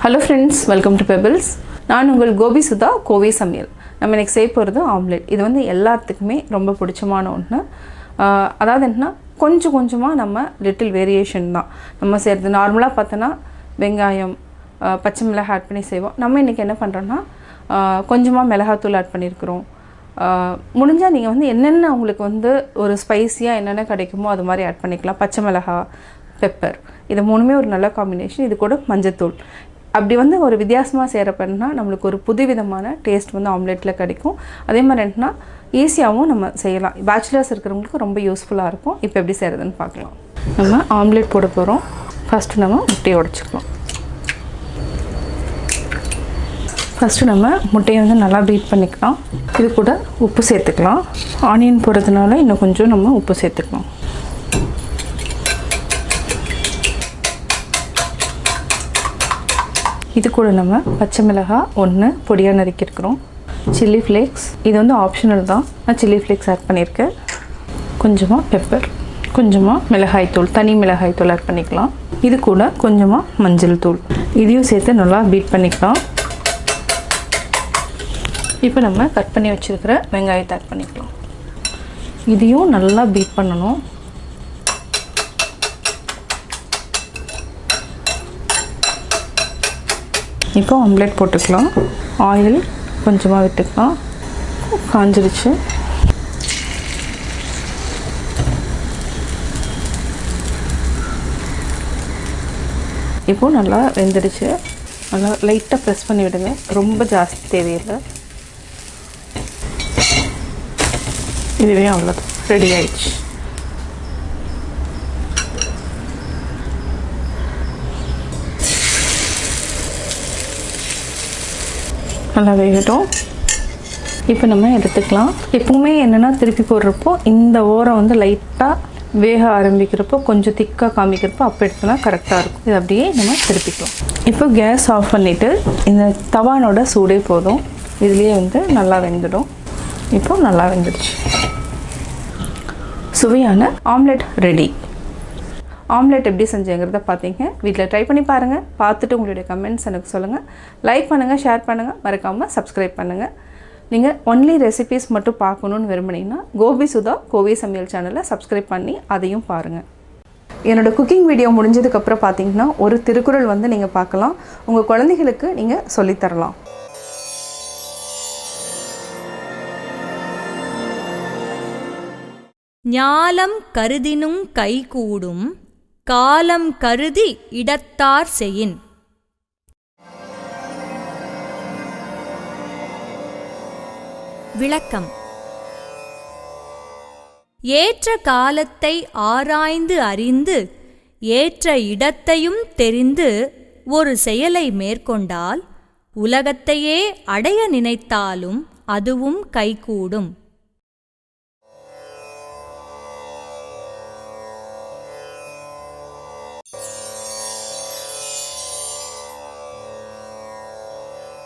Hello friends, welcome to Pebbles. நான் உங்கள் கோபி சுதா கோவை சமையல். நம்ம இன்னைக்கு செய்ய போகிறது ஆம்லெட். இது வந்து எல்லாத்துக்குமே ரொம்ப பிடிச்சமான ஒன்று. அதாவது என்ன கொஞ்சமாக நம்ம லிட்டில் வேரியேஷன் தான் நம்ம செய்கிறது. நார்மலாக பார்த்தோன்னா வெங்காயம் பச்சை மிளகாய் ஆட் பண்ணி செய்வோம். நம்ம இன்றைக்கி என்ன பண்ணுறோன்னா கொஞ்சமாக மிளகாத்தூள் ஆட் பண்ணியிருக்கிறோம். முடிஞ்சால் நீங்கள் வந்து என்னென்ன உங்களுக்கு வந்து ஒரு ஸ்பைஸியாக என்னென்ன கிடைக்குமோ அது மாதிரி ஆட் பண்ணிக்கலாம். பச்சை மிளகாய், பெப்பர், இது மூணுமே ஒரு நல்ல காம்பினேஷன். இது கூட மஞ்சத்தூள். அப்படி வந்து ஒரு வித்தியாசமாக செய்கிறப்பன்னா நம்மளுக்கு ஒரு புதுவிதமான டேஸ்ட் வந்து ஆம்லெட்டில் கிடைக்கும். அதே மாதிரி என்னன்னா ஈஸியாகவும் நம்ம செய்யலாம். பேச்சுலர்ஸ் இருக்கிறவங்களுக்கு ரொம்ப யூஸ்ஃபுல்லாக இருக்கும். இப்போ எப்படி செய்கிறதுன்னு பார்க்கலாம். நம்ம ஆம்லெட் போட போகிறோம். ஃபஸ்ட்டு நம்ம முட்டையை உடைச்சிக்கலாம். ஃபஸ்ட்டு நம்ம முட்டையை வந்து நல்லா பீட் பண்ணிக்கலாம். இது கூட உப்பு சேர்த்துக்கலாம். ஆனியன் போடுறதுனால இன்னும் கொஞ்சம் நம்ம உப்பு சேர்த்துக்கலாம். இது கூட நம்ம பச்சை மிளகாய் 1 பொடியாக நறுக்கியிருக்கிறோம். சில்லி ஃப்ளேக்ஸ், இது வந்து ஆப்ஷனல் தான். நான் சில்லி ஃப்ளேக்ஸ் ஆட் பண்ணியிருக்கேன். கொஞ்சமாக பெப்பர், கொஞ்சமாக மிளகாய்த்தூள், தனி மிளகாய்த்தூள் ஆட் பண்ணிக்கலாம். இது கூட கொஞ்சமாக மஞ்சள் தூள், இதையும் சேர்த்து நல்லா பீட் பண்ணிக்கலாம். இப்போ நம்ம கட் பண்ணி வச்சுருக்கிற வெங்காயத்தை ஆட் பண்ணிக்கலாம். இதையும் நல்லா பீட் பண்ணணும். இப்போ ஆம்லெட் போட்டுக்கலாம். ஆயில் கொஞ்சமாக விட்டுக்கலாம். காஞ்சிருச்சு. இப்போது நல்லா வெந்துடுச்சு. நல்லா லைட்டாக ப்ரெஸ் பண்ணி விடுங்க. ரொம்ப ஜாஸ்தி தேவையில்லை. இதுவே அவ்வளோதான், ரெடி ஆயிடுச்சு. நல்லா வேகட்டும். இப்போ நம்ம எடுத்துக்கலாம். எப்பவுமே என்னென்னா திருப்பி போடுறப்போ இந்த ஓரம் வந்து லைட்டாக வேக ஆரம்பிக்கிறப்போ கொஞ்சம் திக்காக காமிக்கிறப்போ அப்போ எடுத்தோன்னா கரெக்டாக இருக்கும். இது அப்படியே நம்ம திருப்பிக்கலாம். இப்போ கேஸ் ஆஃப் பண்ணிவிட்டு இந்த தவானோட சூடே போதும். இதுலேயே வந்து நல்லா வெந்துடும். இப்போ நல்லா வெந்துடுச்சு. சுவையான ஆம்லெட் ரெடி. ஆம்லெட் எப்படி செஞ்சேங்கிறத பார்த்தீங்க. வீட்டில் ட்ரை பண்ணி பாருங்கள். பார்த்துட்டு உங்களுடைய கமெண்ட்ஸ் எனக்கு சொல்லுங்கள். லைக் பண்ணுங்கள், ஷேர் பண்ணுங்கள், மறக்காமல் சப்ஸ்கிரைப் பண்ணுங்கள். நீங்கள் ஒன்லி ரெசிபீஸ் மட்டும் பார்க்கணுன்னு விரும்புனீங்கன்னா கோபி சுதா கோவை சமையல் சேனலை சப்ஸ்கிரைப் பண்ணி அதையும் பாருங்கள். என்னோடய குக்கிங் வீடியோ முடிஞ்சதுக்கப்புறம் பார்த்தீங்கன்னா ஒரு திருக்குறள் வந்து நீங்கள் பார்க்கலாம். உங்கள் குழந்தைகளுக்கு நீங்கள் சொல்லித்தரலாம். ஞாலம் கருதினும் கைகூடும், காலம் கருதி இடத்தார் செயின். விளக்கம்: ஏற்ற காலத்தை ஆராய்ந்து அறிந்து ஏற்ற இடத்தையும் தெரிந்து ஒரு செயலை மேற்கொண்டால் உலகத்தையே அடைய நினைத்தாலும் அதுவும் கைகூடும்.